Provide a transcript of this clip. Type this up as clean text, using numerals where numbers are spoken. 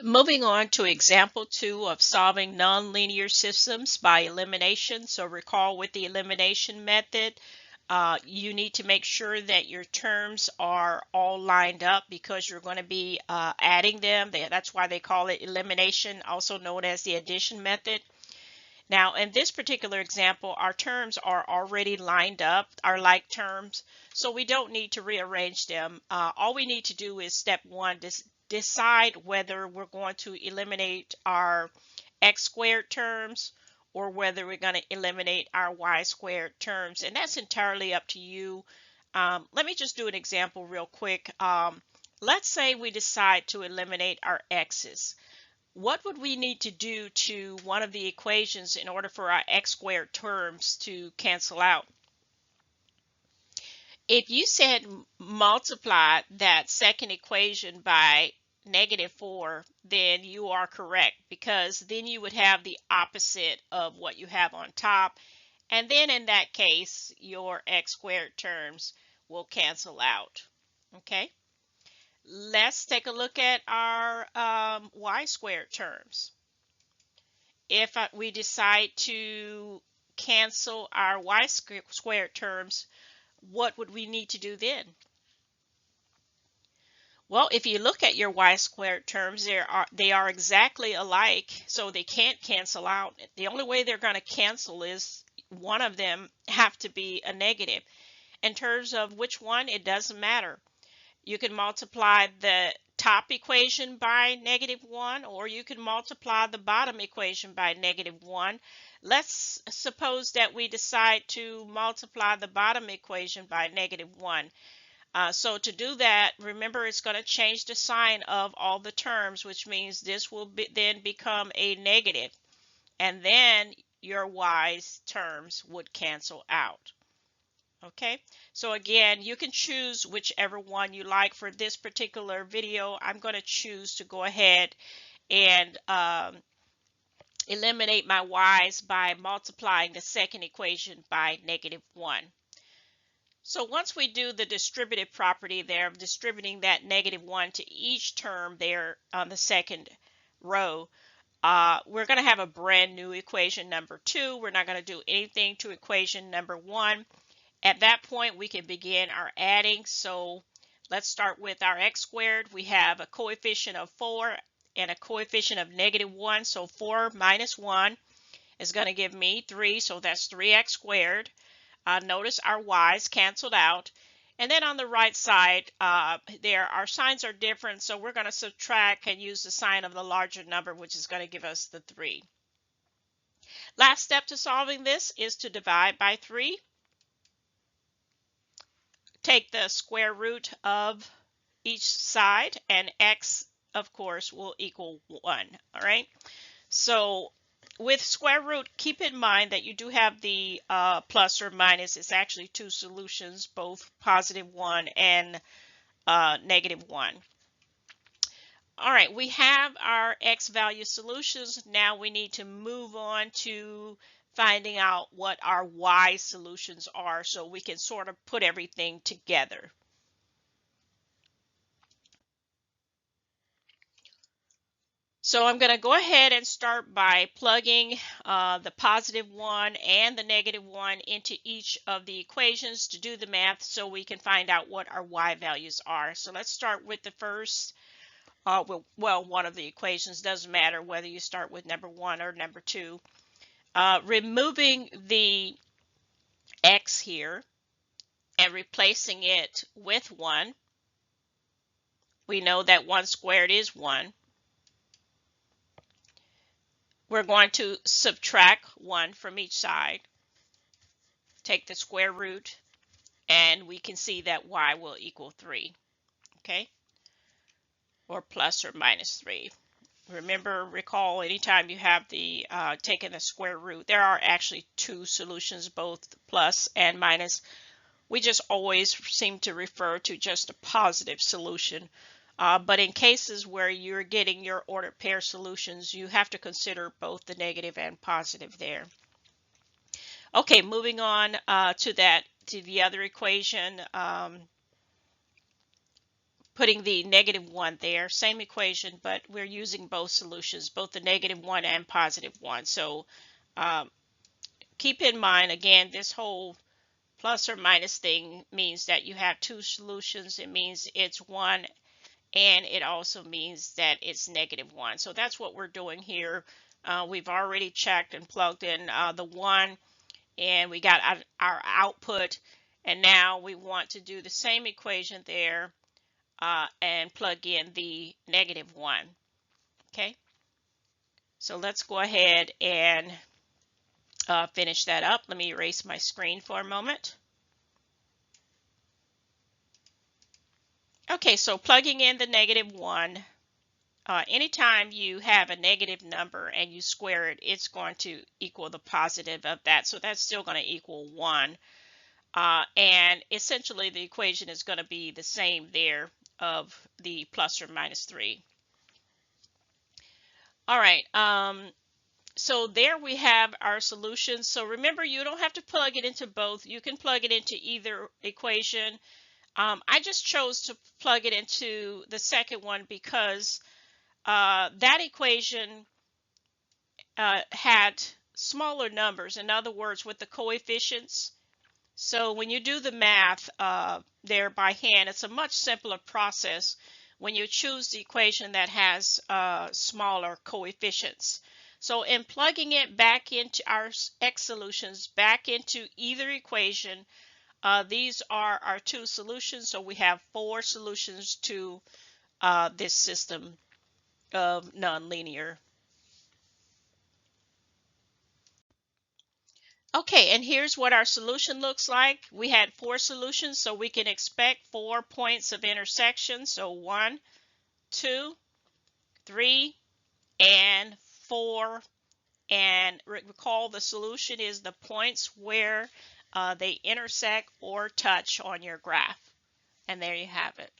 Moving on to example 2 of solving nonlinear systems by elimination. So recall with the elimination method, you need to make sure that your terms are all lined up because you're going to be adding them. That's why they call it elimination, also known as the addition method. Now, in this particular example, our terms are already lined up, our like terms, so we don't need to rearrange them. All we need to do is step 1, decide whether we're going to eliminate our x squared terms or whether we're going to eliminate our y squared terms, and that's entirely up to you. Let me just do an example real quick. Let's say we decide to eliminate our x's. What would we need to do to one of the equations in order for our x squared terms to cancel out? If you said multiply that second equation by -4, then you are correct, because then you would have the opposite of what you have on top. And then in that case, your x squared terms will cancel out. Okay, let's take a look at our y squared terms. If we decide to cancel our y squared terms, what would we need to do then? Well, if you look at your y squared terms, they are exactly alike, so they can't cancel out. The only way they're going to cancel is one of them have to be a negative. In terms of which one, it doesn't matter. You can multiply the top equation by -1, or you can multiply the bottom equation by -1. Let's suppose that we decide to multiply the bottom equation by -1. So to do that, remember, it's going to change the sign of all the terms, which means this will then become a negative, and then your y's terms would cancel out. Okay, so again, you can choose whichever one you like. For this particular video, I'm going to choose to go ahead and eliminate my y's by multiplying the second equation by -1. So once we do the distributive property there of distributing that -1 to each term there on the second row, we're going to have a brand new equation number 2. We're not going to do anything to equation number 1. At that point, we can begin our adding. So let's start with our x squared. We have a coefficient of 4 and a coefficient of -1. So 4 minus 1 is going to give me 3. So that's 3x squared. Notice our y's canceled out. And then on the right side, our signs are different. So we're going to subtract and use the sign of the larger number, which is going to give us the 3. Last step to solving this is to divide by 3. Take the square root of each side, and x, of course, will equal 1. All right. So with square root, keep in mind that you do have the plus or minus. It's actually 2 solutions, both +1 and -1. All right, we have our x value solutions. Now we need to move on to finding out what our y solutions are so we can sort of put everything together. So I'm going to go ahead and start by plugging the +1 and the -1 into each of the equations to do the math so we can find out what our y values are. So let's start with the first, well, one of the equations. Doesn't matter whether you start with number 1 or number 2. Removing the x here and replacing it with 1. We know that 1 squared is 1. We're going to subtract 1 from each side, take the square root, and we can see that y will equal 3, okay? Or plus or minus 3. Remember, recall, anytime you have the taken the square root, there are actually 2 solutions, both plus and minus. We just always seem to refer to just a positive solution. But in cases where you're getting your ordered pair solutions, you have to consider both the negative and positive there. Okay, moving on to the other equation. putting the -1 there, same equation, but we're using both solutions, both the -1 and +1. So keep in mind, again, this whole plus or minus thing means that you have two solutions. It means it's one, and it also means that it's -1. So that's what we're doing here. We've already checked and plugged in the 1, and we got our output, and now we want to do the same equation there and plug in the -1. Okay, so let's go ahead and finish that up. Let me erase my screen for a moment. Okay, so plugging in the -1, anytime you have a negative number and you square it, it's going to equal the positive of that. So that's still going to equal 1. And essentially the equation is going to be the same there of the plus or minus 3. All right, so there we have our solution. So remember, you don't have to plug it into both. You can plug it into either equation. I just chose to plug it into the second one because that equation had smaller numbers. In other words, with the coefficients. So when you do the math there by hand, it's a much simpler process when you choose the equation that has smaller coefficients. So in plugging it back into our x solutions, back into either equation, these are our two solutions. So we have 4 solutions to this system of nonlinear. Okay, and here's what our solution looks like. We had 4 solutions, so we can expect 4 points of intersection. So 1, 2, 3, and 4. And recall the solution is the points where they intersect or touch on your graph. And there you have it.